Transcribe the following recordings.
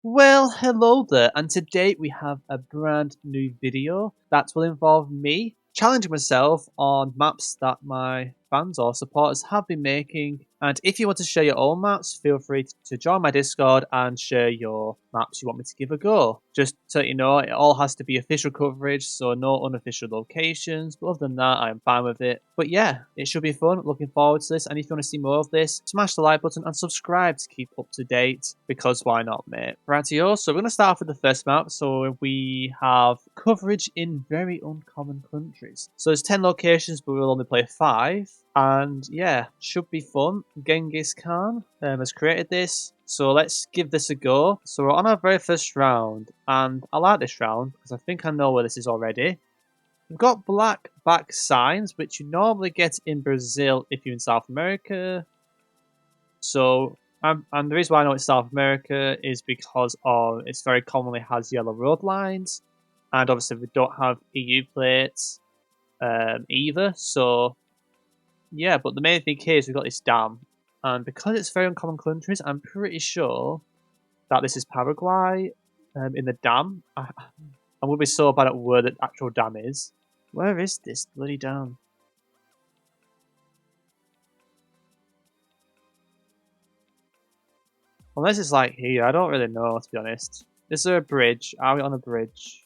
Well, hello there, and today we have a brand new video that will involve me challenging myself on maps that my fans or supporters have been making. And if you want to share your own maps, feel free to join my Discord and share your maps you want me to give a go. Just to let you know, it all has to be official coverage, so no unofficial locations. But other than that, I'm fine with it. But yeah, it should be fun. Looking forward to this. And if you want to see more of this, smash the like button and subscribe to keep up to date. Because why not, mate? Rightio, so we're going to start off with the first map. So we have coverage in very uncommon countries. So there's 10 locations, but we'll only play 5. And yeah, should be fun. Genghis Khan has created this. So let's give this a go. So we're on our very first round, and I like this round because I think I know where this is already. We've got black back signs, which you normally get in Brazil if you're in South America. So, and the reason why I know it's South America is because of it's very commonly has yellow road lines, and obviously we don't have EU plates either. So yeah, but the main thing here is we've got this dam, and because it's very uncommon countries, I'm pretty sure that this is Paraguay in the dam. I'm going to be so bad at where the actual dam is. Where is this bloody dam? Unless it's like here, I don't really know to be honest. Is there a bridge? Are we on a bridge?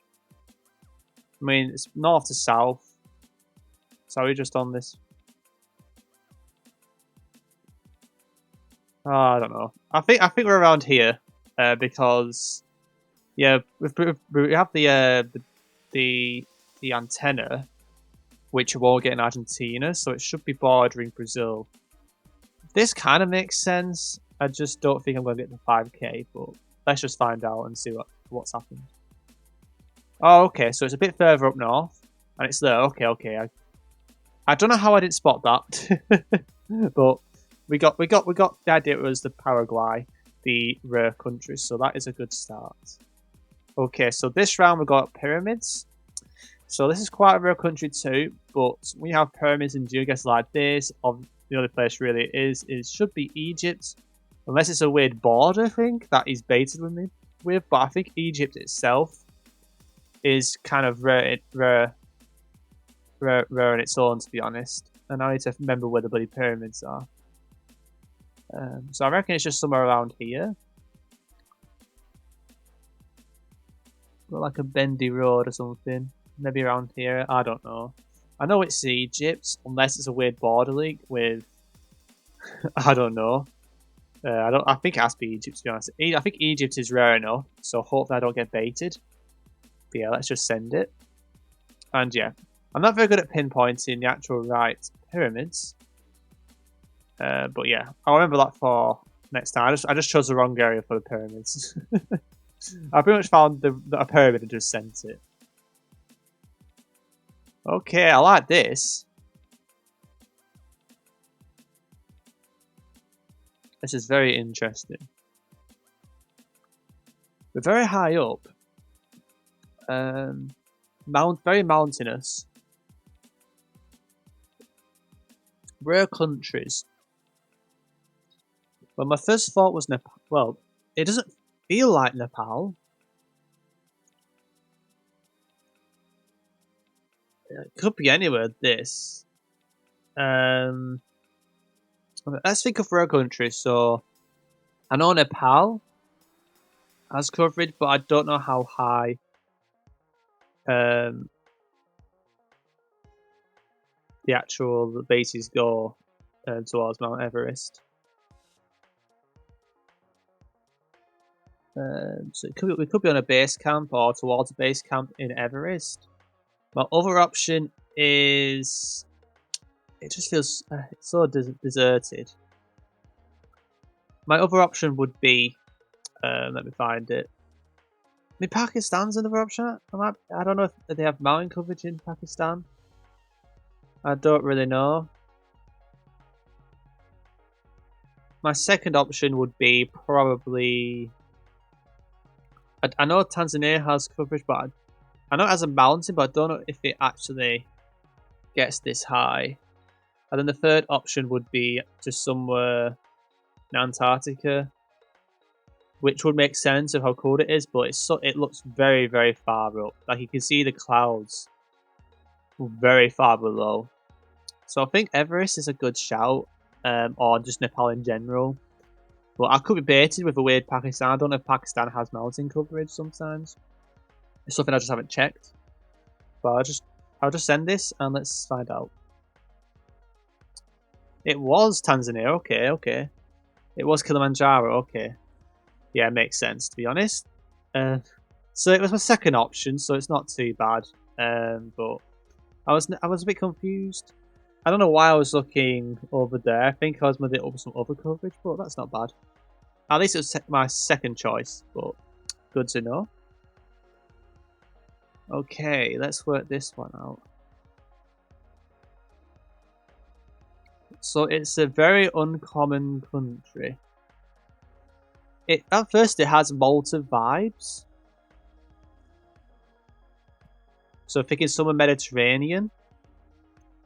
I mean, it's north to south. So are we just on this? Oh, I don't know. I think we're around here because yeah, we have the antenna, which we'll get in Argentina, so it should be bordering Brazil. This kind of makes sense. I just don't think I'm going to get the 5k, but let's just find out and see what's happened. Oh, okay, so it's a bit further up north, and it's there. Okay. I don't know how I didn't spot that, but we got the idea it was the Paraguay, the rare country, so that is a good start. Okay, so this round we got pyramids. So this is quite a rare country too, but we have pyramids in GeoGuessr like this. Of the only place really is should be Egypt, unless it's a weird border thing that he's baited with me with. But I think Egypt itself is kind of rare on its own, to be honest. And I need to remember where the bloody pyramids are. So I reckon it's just somewhere around here. Like a bendy road or something. Maybe around here. I don't know. I know it's Egypt, unless it's a weird border link with. I don't know. I think it has to be Egypt, to be honest. I think Egypt is rare enough, so hopefully I don't get baited. But yeah, let's just send it. And yeah, I'm not very good at pinpointing the actual right pyramids. But yeah, I'll remember that for next time. I just chose the wrong area for the pyramids. I pretty much found a pyramid and just sent it. Okay, I like this. This is very interesting. We're very high up. Very mountainous. Rare countries. Well, my first thought was Nepal. Well, it doesn't feel like Nepal. It could be anywhere. This. Let's think of rare countries. So, I know Nepal has coverage, but I don't know how high. The actual bases go towards Mount Everest. So we could be on a base camp or towards a base camp in Everest. My other option is it just feels it's so deserted. My other option would be let me find it. I mean, Pakistan's another option. I don't know if they have mountain coverage in Pakistan. I don't really know. My second option would be probably. I know Tanzania has coverage, but I know it has a mountain, but I don't know if it actually gets this high. And then the third option would be just somewhere in Antarctica. which would make sense of how cold it is, but it looks very, very far up. Like you can see the clouds very far below. So I think Everest is a good shout, or just Nepal in general. But I could be baited with a weird Pakistan. I don't know if Pakistan has mountain coverage sometimes. It's something I just haven't checked. But I'll just send this and let's find out. It was Tanzania, okay. It was Kilimanjaro, okay. Yeah, it makes sense to be honest. So it was my second option, so it's not too bad. But I was a bit confused. I don't know why I was looking over there. I think I was maybe over some other coverage, but that's not bad. At least it was my second choice, but good to know. Okay, let's work this one out. So it's a very uncommon country. At first it has Malta vibes. So thinking somewhere Mediterranean.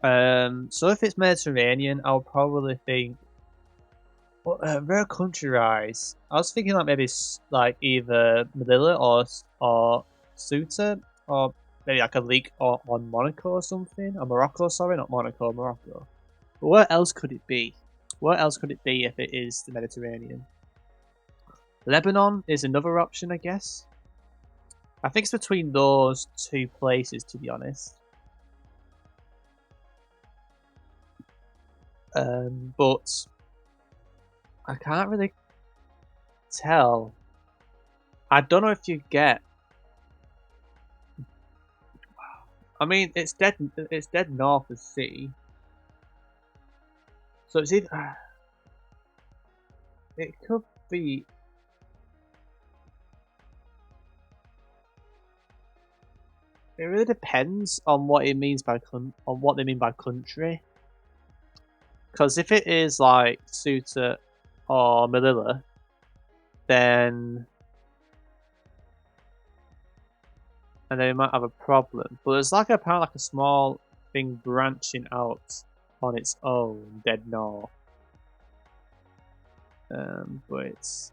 So if it's Mediterranean, I'll probably think very country-wise. I was thinking like maybe like either Manila or Ceuta, or maybe like a leak on Monaco or something. Or Morocco, sorry, not Monaco, Morocco. But where else could it be? Where else could it be if it is the Mediterranean? Lebanon is another option, I guess. I think it's between those two places, to be honest. But I can't really tell. I don't know if you get. I mean, it's dead north of sea. So it's either. It could be. It really depends on what it means by on what they mean by country. Because if it is like Ceuta or Melilla, then they might have a problem. But there's like apparently like a small thing branching out on its own, dead north. But it's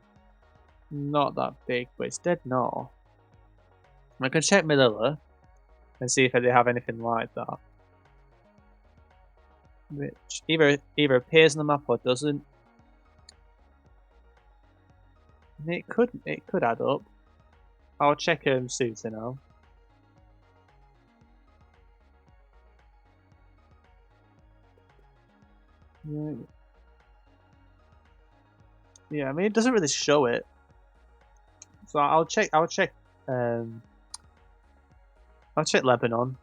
not that big, but it's dead north. I can check Melilla and see if they have anything like that, which either appears on the map or doesn't. It could add up. I'll check Ceuta now. Yeah, I mean it doesn't really show it, so I'll check. I'll check Lebanon,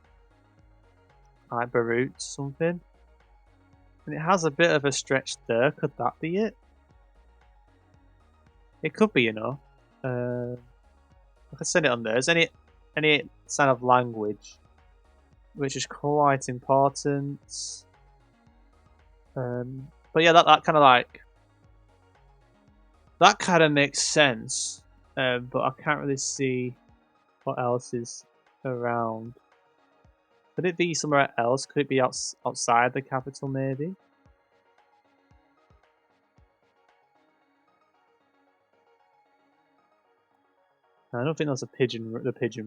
like Beirut, something. And it has a bit of a stretch there. Could that be it? It could be, you know. I could send it on there. Is any sign of language, which is quite important. But yeah, that kind of like that kind of makes sense. But I can't really see what else is around. Could it be somewhere else? Could it be outside the capital, maybe? I don't think that's the Pigeon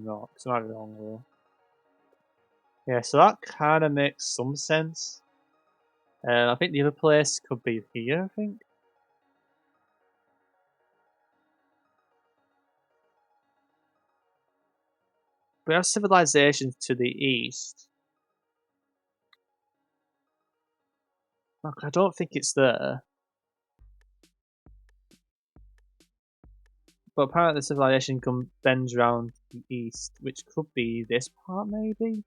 Rock. So I might be wrong though. Yeah, so that kind of makes some sense. I think the other place could be here, I think. We have civilizations to the east. Look, I don't think it's there. But apparently the civilization bends around the east, which could be this part maybe?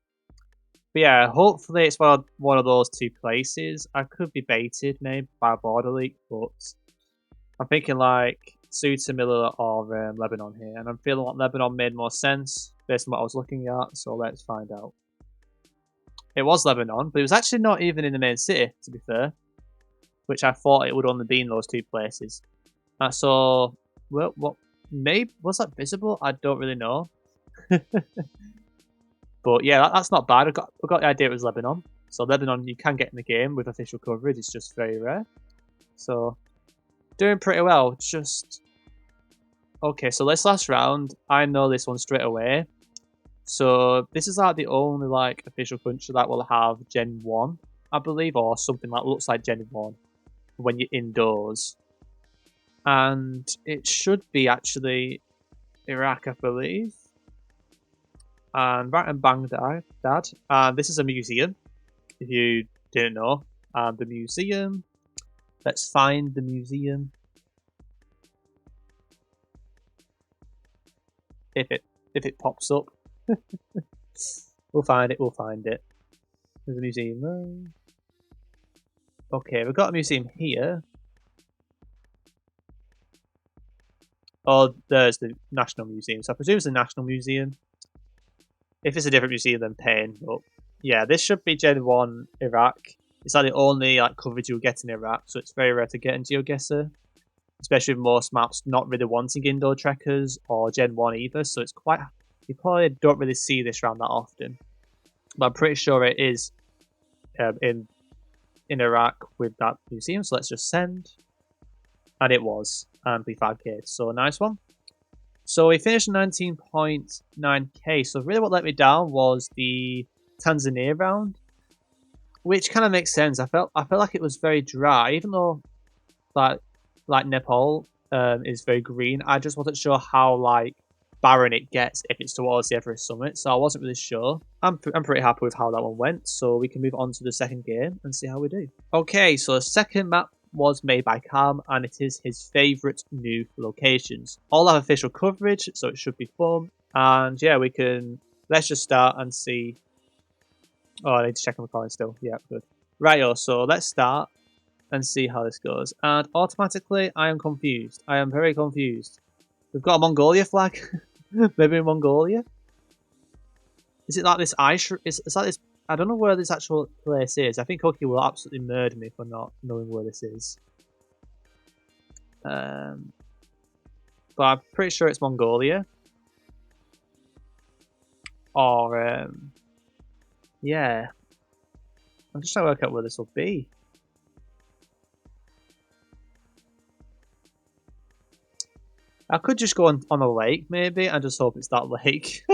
But yeah, hopefully it's one of those two places. I could be baited maybe by a border leak, but I'm thinking like Ceuta, Melilla, or Lebanon here. And I'm feeling like Lebanon made more sense based on what I was looking at, so let's find out. It was Lebanon, but it was actually not even in the main city, to be fair. Which I thought it would only be in those two places. I saw, well, what, maybe, was that visible? I don't really know. But yeah, that's not bad. I got the idea it was Lebanon. So Lebanon, you can get in the game with official coverage. It's just very rare. So doing pretty well. Just Okay, so this last round, I know this one straight away. So this is like the only like official country that will have Gen 1, I believe, or something that looks like Gen 1 when you're indoors. And it should be actually Iraq, I believe. And right in Baghdad. And this is a museum, if you didn't know. And the museum. Let's find the museum. If it pops up. We'll find it, There's a museum there. Okay, we've got a museum here. Oh, there's the National Museum. So I presume it's the National Museum. If it's a different museum, then pain. But yeah, this should be Gen 1 Iraq. It's like the only like coverage you'll get in Iraq, so it's very rare to get in GeoGuessr. Especially with most maps not really wanting indoor trekkers or Gen 1 either, so it's quite... You probably don't really see this round that often. But I'm pretty sure it is in Iraq with that museum, so let's just send. And it was. And we 5k, so nice one. So we finished 19.9k, so really what let me down was the Tanzania round, which kind of makes sense. I felt like it was very dry, even though like Nepal is very green. I just wasn't sure how like barren it gets if it's towards the Everest summit, so I wasn't really sure. I'm pretty happy with how that one went, so we can move on to the second game and see how we do. Okay, so the second map was made by Calm, and it is his favourite new locations. All have official coverage, so it should be fun. And yeah, let's just start and see. Oh, I need to check on the recording still. Yeah, good. Right, so let's start and see how this goes. And automatically, I am confused. I am very confused. We've got a Mongolia flag. Maybe in Mongolia? Is it like this ice? It's like this. I don't know where this actual place is. I think Cookie will absolutely murder me for not knowing where this is. But I'm pretty sure it's Mongolia. Or, yeah. I'm just trying to work out where this will be. I could just go on a lake, maybe, and just hope it's that lake.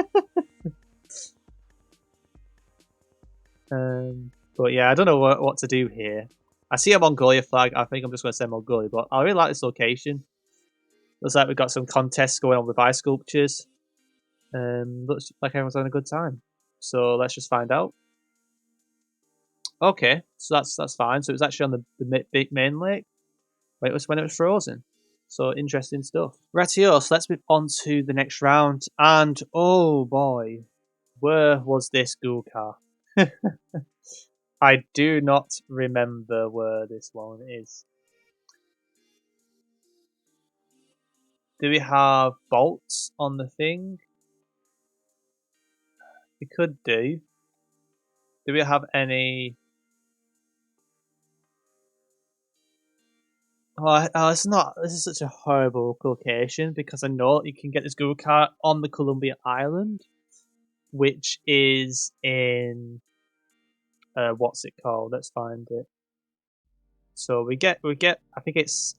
But yeah, I don't know what to do here. I see a Mongolia flag. I think I'm just going to say Mongolia, but I really like this location. Looks like we've got some contests going on with ice sculptures. Looks like everyone's having a good time. So let's just find out. Okay, so that's fine. So it was actually on the big main lake. Wait, it was when it was frozen. So interesting stuff. Rightio, so let's move on to the next round. And oh boy, where was this ghoul car? I do not remember where this one is. Do we have bolts on the thing? We could do. Do we have any... Oh, it's not. This is such a horrible location because I know you can get this Google cart on the Columbia Island, which is in what's it called? Let's find it. So we get. I think it's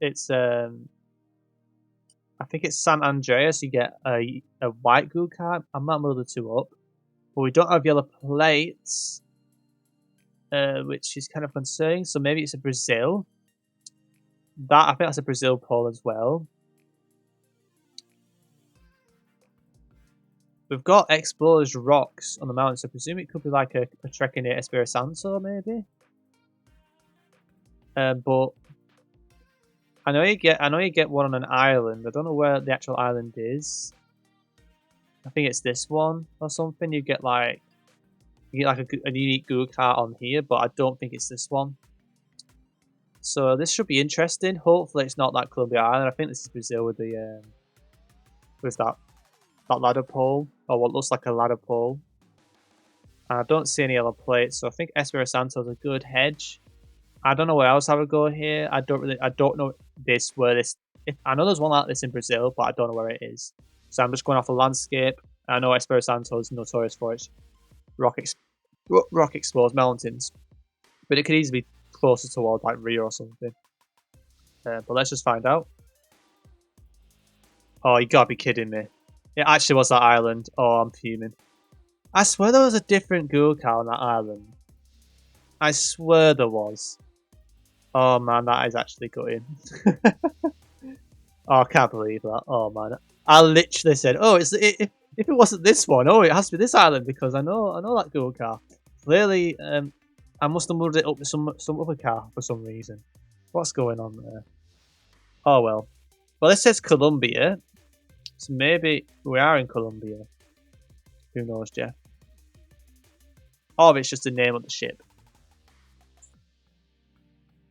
San Andreas. You get a white Google cart. I'm not the two up, but we don't have yellow plates, which is kind of concerning. So maybe it's a Brazil. I think that's a Brazil pole as well. We've got exposed rocks on the mountain, so I presume it could be like a trekking near Espírito Santo, maybe. But I know you get one on an island. I don't know where the actual island is. I think it's this one or something. You get like a unique Google cart on here, but I don't think it's this one. So this should be interesting. Hopefully it's not that Columbia Island. I think this is Brazil with the with that ladder pole, or what looks like a ladder pole. I don't see any other plates, so I think Espírito Santo is a good hedge. I don't know where else I would go here. I don't know I know there's one like this in Brazil, but I don't know where it is. So I'm just going off the landscape. I know Espírito Santo is notorious for its rock exposed mountains, but it could easily be closer towards like Rio or something. But let's just find out. Oh, you gotta be kidding me. It actually was that island. Oh, I'm fuming. I swear there was a different ghoul cow on that island. I swear there was. Oh man, that is actually gutting. Oh, I can't believe that. Oh man, I literally said, "Oh, if it wasn't this one, oh, it has to be this island because I know that ghoul car." Clearly, I must have moved it up with some other car for some reason. What's going on there? Oh well. Well, this says Colombia, so maybe we are in Colombia. Who knows, Jeff? Or it's just the name of the ship.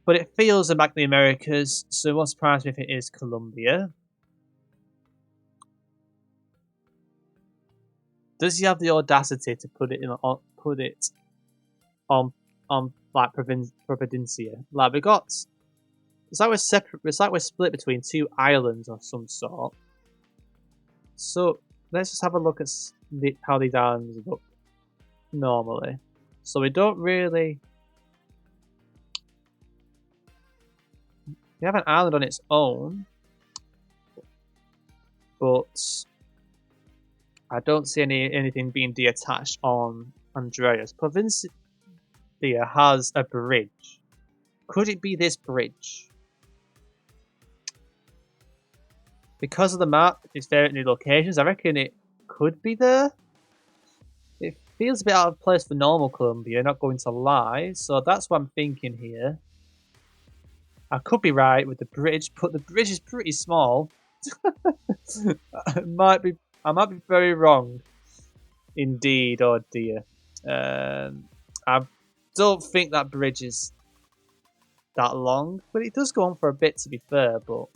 But it feels like the Americas, so it won't surprise me if it is Colombia. Does he have the audacity to put it on like Providencia? Like we got, it's like we're separate. It's like we're split between two islands of some sort. So let's just have a look at how these islands look normally. So we don't really. We have an island on its own, but I don't see anything being detached on Andreas. Provincia has a bridge. Could it be this bridge? Because of the map, it's very new locations. I reckon it could be there. It feels a bit out of place for normal Colombia, not going to lie. So that's what I'm thinking here. I could be right with the bridge, but the bridge is pretty small. I might be very wrong. Indeed, oh dear. I don't think that bridge is that long, but it does go on for a bit to be fair, but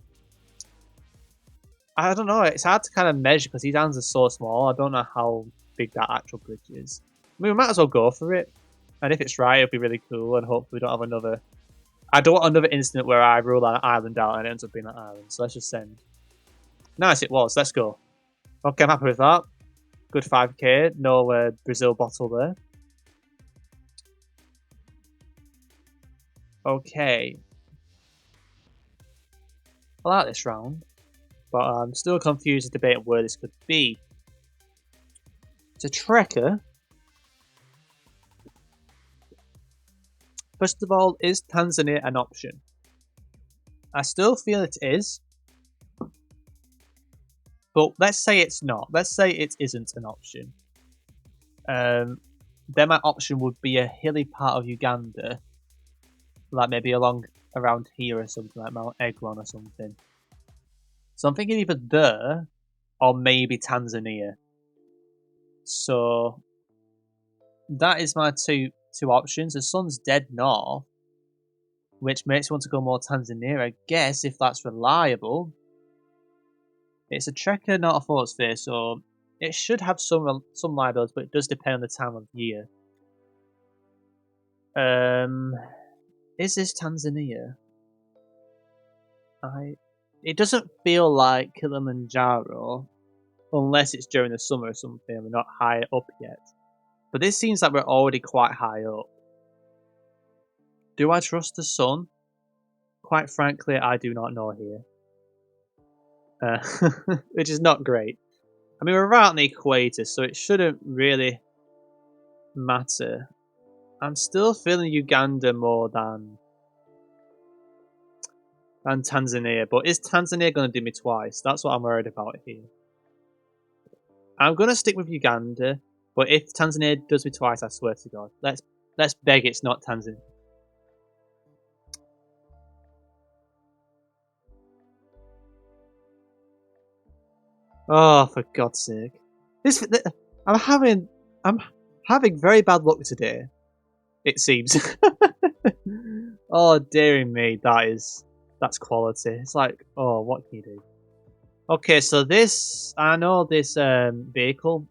I don't know, it's hard to kind of measure because these hands are so small. I don't know how big that actual bridge is. I mean, we might as well go for it, and if it's right, it'll be really cool, and hopefully we don't have another... I don't want another incident where I rule an island out and it ends up being an island, so let's just send. Nice, it was, let's go. Okay, I'm happy with that. Good 5k, no Brazil bottle there. Okay. I like this round, but I'm still confused to debate where this could be. It's a trekker. First of all, is Tanzania an option? I still feel it is. But let's say it's not. Let's say it isn't an option. Then my option would be a hilly part of Uganda. Like maybe around here or something, like Mount Egron or something. So I'm thinking either there or maybe Tanzania. So that is my two options. The sun's dead north, which makes me want to go more Tanzania, I guess, if that's reliable. It's a trekker, not a photosphere, so it should have some liability, but it does depend on the time of year. Is this Tanzania? It doesn't feel like Kilimanjaro, unless it's during the summer or something and we're not high up yet. But this seems like we're already quite high up. Do I trust the sun? Quite frankly, I do not know here. Which is not great. I mean, we're right on the equator, so it shouldn't really matter. I'm still feeling Uganda more than Tanzania, but is Tanzania going to do me twice? That's what I'm worried about here. I'm going to stick with Uganda, but if Tanzania does me twice, I swear to God, let's beg it's not Tanzania. Oh, for God's sake! I'm having very bad luck today. It seems. Oh, dearie me, that's quality. It's like, oh, what can you do? Okay, so I know this vehicle.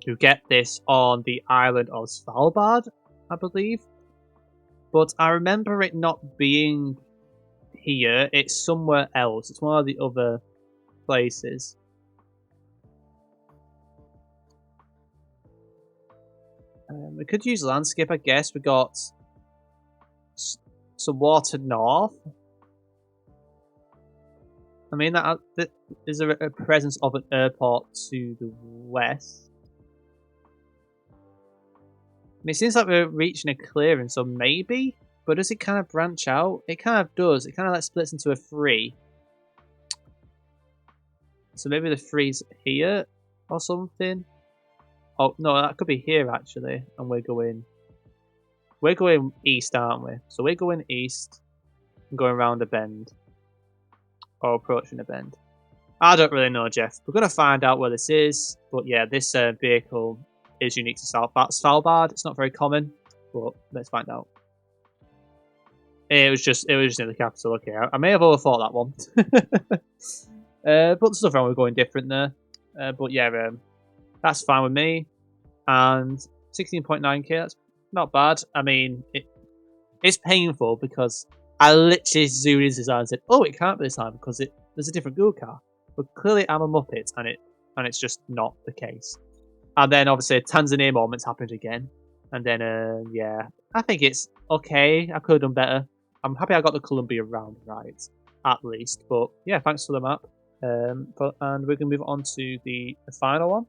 You get this on the island of Svalbard, I believe. But I remember it not being here. It's somewhere else. It's one of the other places. We could use landscape, I guess. We got some water north. I mean, that is a presence of an airport to the west. I mean, it seems like we're reaching a clearing, so maybe. But does it kind of branch out? It kind of does. It kind of like splits into a 3. So maybe the 3's here or something. Oh no, that could be here actually, and we're going east, aren't we? So we're going east and going around a bend. Or approaching a bend. I don't really know, Jeff. We're going to find out where this is. But yeah, this vehicle is unique to Svalbard. It's not very common, but let's find out. It was just in the capital. Okay, I may have overthought that one. But there's nothing wrong with going different there. But yeah, that's fine with me. And 16.9k, that's not bad. I mean, it's painful because I literally zoomed into this and said, "Oh, it can't be this time because there's a different Google car." But clearly, I'm a Muppet, and it's just not the case. And then obviously, Tanzania moments happened again, and then yeah, I think it's okay. I could have done better. I'm happy I got the Columbia round right, at least. But yeah, thanks for the map. And we're gonna move on to the final one,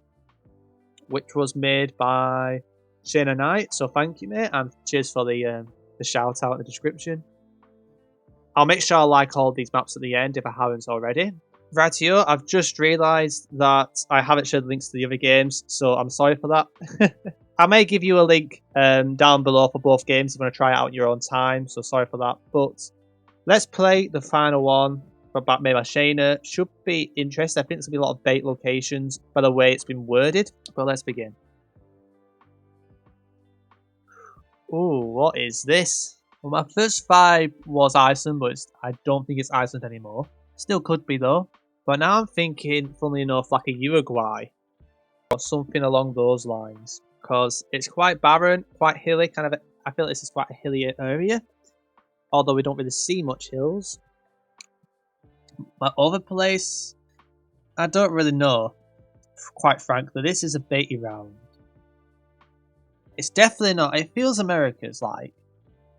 which was made by Shayna Knight. So thank you, mate, and cheers for the shout out in the description. I'll make sure I like all these maps at the end if I haven't already. Rightio, I've just realised that I haven't shared links to the other games, so I'm sorry for that. I may give you a link down below for both games if you want to try it out in your own time, so sorry for that. But let's play the final one made by Shayna. Should be interesting. I think there's going to be a lot of bait locations by the way it's been worded, but let's begin. Ooh, what is this? Well, my first vibe was Iceland, but I don't think it's Iceland anymore. Still could be though. But now I'm thinking, funnily enough, like a Uruguay or something along those lines, because it's quite barren, quite hilly. I feel like this is quite a hilly area, although we don't really see much hills. My other place, I don't really know. Quite frankly, this is a baity round. It's definitely not. It feels America's like.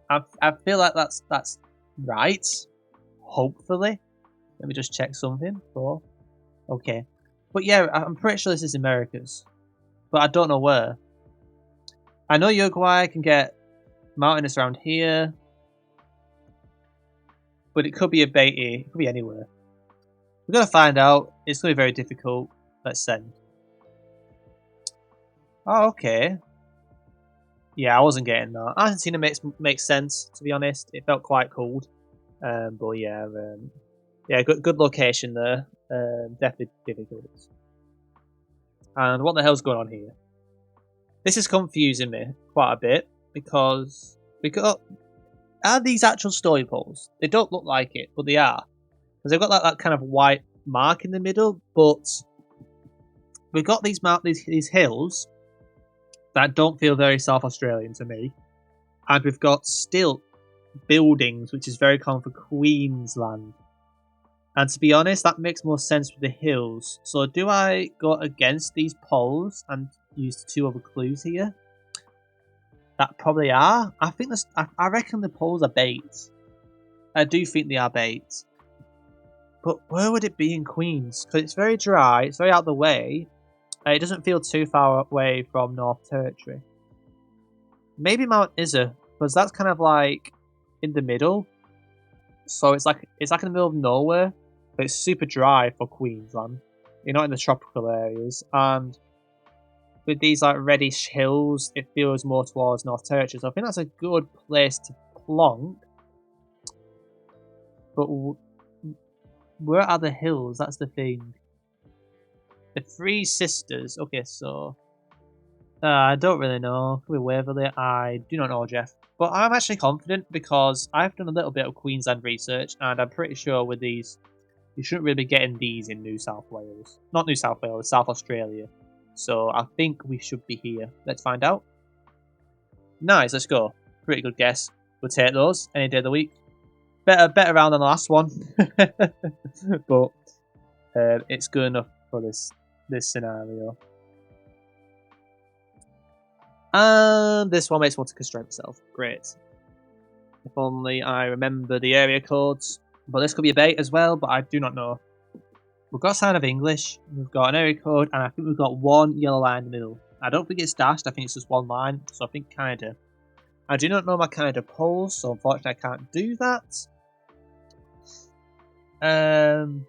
I feel like that's right. Hopefully. Let me just check something. Okay. But yeah, I'm pretty sure this is America's. But I don't know where. I know Uruguay can get mountainous around here. But it could be a baity. It could be anywhere. We're going to find out. It's going to be very difficult. Let's send. Oh, okay. Yeah, I wasn't getting that. Argentina makes sense, to be honest. It felt quite cold. But yeah, good location there. Definitely difficult. And what the hell's going on here? This is confusing me quite a bit because are these actual story poles? They don't look like it, but they are. Because they've got that kind of white mark in the middle, but we've got these hills that don't feel very South Australian to me. And we've got stilt buildings, which is very common for Queensland. And to be honest, that makes more sense with the hills. So do I go against these poles and use the 2 other clues here? That probably are. I reckon the poles are bait. I do think they are bait. But where would it be in Queens? Because it's very dry, it's very out of the way. It doesn't feel too far away from North Territory. Maybe Mount Isa, because that's kind of like in the middle. So it's like in the middle of nowhere, but it's super dry for Queensland. You're not in the tropical areas, and with these like reddish hills, it feels more towards North Territory. So I think that's a good place to plonk. But where are the hills? That's the thing. The 3 sisters. Okay, so I don't really know. Could be Waverley. I do not know, Jeff. But I'm actually confident because I've done a little bit of Queensland research, and I'm pretty sure with these, you shouldn't really be getting these in New South Wales. Not New South Wales, South Australia. So I think we should be here. Let's find out. Nice, let's go. Pretty good guess. We'll take those any day of the week. Better round than the last one. But it's good enough for this scenario. And this one makes me want to constrain myself. Great. If only I remember the area codes. But this could be a bait as well, but I do not know. We've got a sign of English, we've got an area code, and I think we've got one yellow line in the middle. I don't think it's dashed, I think it's just one line, so I think Canada. I do not know my Canada polls, so unfortunately I can't do that.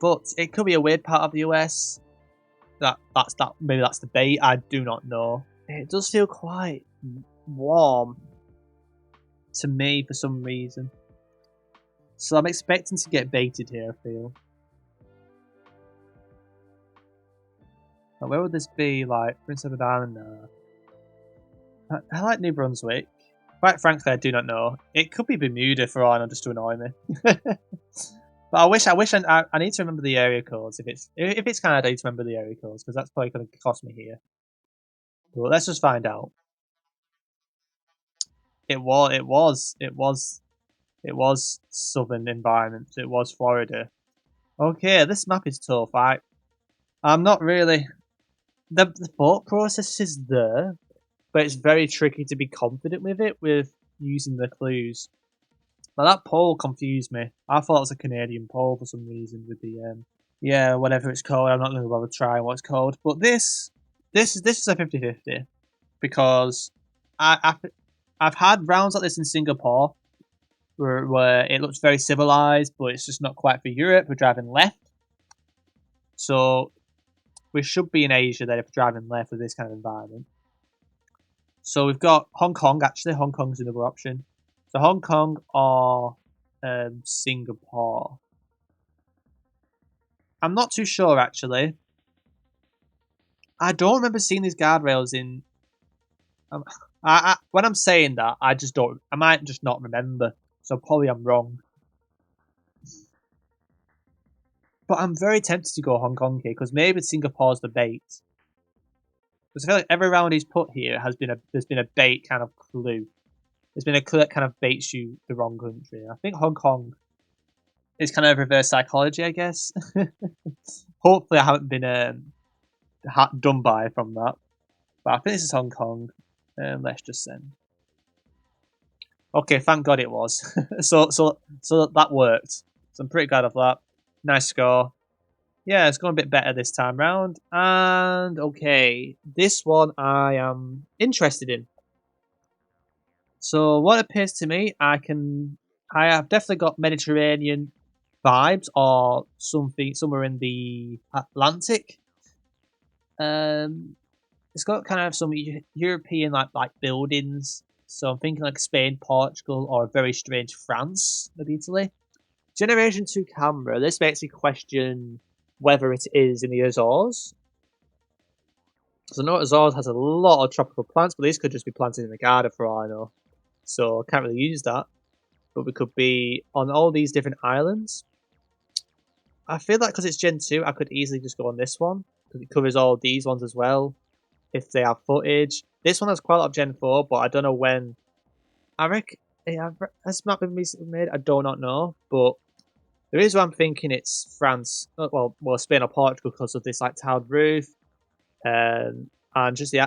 But it could be a weird part of the US. Maybe that's the bait, I do not know. It does feel quite warm to me for some reason. So I'm expecting to get baited here, I feel. Like, where would this be? Like, Prince Edward Island? I like New Brunswick. Quite frankly, I do not know. It could be Bermuda for all I know, just to annoy me. But I need to remember the area codes. If it's Canada, I need to remember the area codes because that's probably going to cost me here. But let's just find out. It was southern environment. It was Florida. Okay, this map is tough. I'm not really. The thought process is there, but it's very tricky to be confident with it with using the clues. Now that pole confused me. I thought it was a Canadian pole for some reason with the yeah, whatever it's called. I'm not going to bother trying what it's called. But this is a 50-50 because I've had rounds like this in Singapore where it looks very civilized, but it's just not quite for Europe. We're driving left, so we should be in Asia then if we're driving left with this kind of environment. So we've got Hong Kong. Actually, Hong Kong's another option. So Hong Kong or Singapore. I'm not too sure actually. I don't remember seeing these guardrails in. When I'm saying that, I just don't. I might just not remember. So probably I'm wrong. But I'm very tempted to go Hong Kong here because maybe Singapore's the bait. Because I feel like every round he's put here there's been a bait kind of clue. There's been a clue that kind of baits you the wrong country. I think Hong Kong is kind of reverse psychology, I guess. Hopefully, I haven't been done by from that. But I think this is Hong Kong. Let's just send. Okay, thank God it was. so that worked. So I'm pretty glad of that. Nice score. Yeah, it's going a bit better this time round. And okay, this one I am interested in. So what appears to me, I have definitely got Mediterranean vibes or something somewhere in the Atlantic. It's got kind of some European like buildings. So I'm thinking like Spain, Portugal, or a very strange France, maybe Italy. Generation 2 camera. This makes me question whether it is in the Azores. Because I know Azores has a lot of tropical plants, but these could just be planted in the garden for all I know. So I can't really use that. But we could be on all these different islands. I feel like because it's Gen 2, I could easily just go on this one. Because it covers all these ones as well. If they have footage. This one has quite a lot of Gen 4, but I don't know when. I reckon. Has map been recently made? I do not know. But there is one I'm thinking it's France. Well, Spain or Portugal because of this like tiled roof. And just the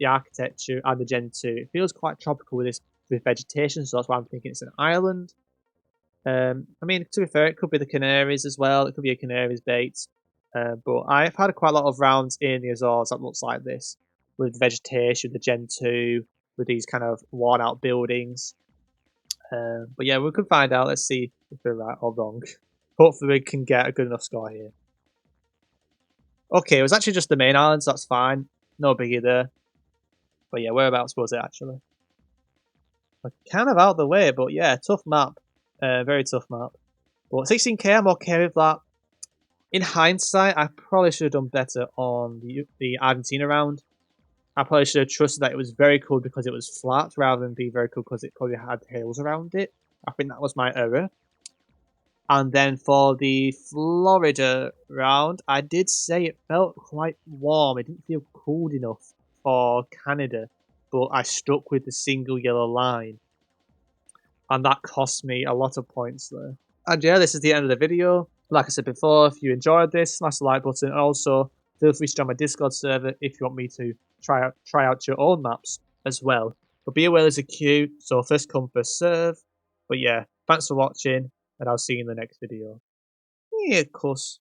architecture and the Gen 2. It feels quite tropical with vegetation, so that's why I'm thinking it's an island. I mean, to be fair, it could be the Canaries as well. It could be a Canaries bait. But I've had quite a lot of rounds in the Azores that looks like this, with vegetation, the Gen 2, with these kind of worn out buildings. But yeah, we can find out. Let's see if we're right or wrong. Hopefully we can get a good enough score here. Okay, it was actually just the main islands, that's fine. No biggie there. But yeah, whereabouts was it actually? Kind of out of the way, but yeah, tough map. Very tough map. But 16k, I'm okay with that. In hindsight, I probably should have done better on the Argentina round. I probably should have trusted that it was very cool because it was flat rather than be very cool because it probably had hills around it. I think that was my error. And then for the Florida round, I did say it felt quite warm. It didn't feel cold enough for Canada, but I stuck with the single yellow line. And that cost me a lot of points there. And yeah, this is the end of the video. Like I said before, if you enjoyed this, smash the like button. And also, feel free to join my Discord server if you want me to try out your own maps as well. But be aware there's a queue, so first come, first serve. But yeah, thanks for watching, and I'll see you in the next video. Yeah, of course.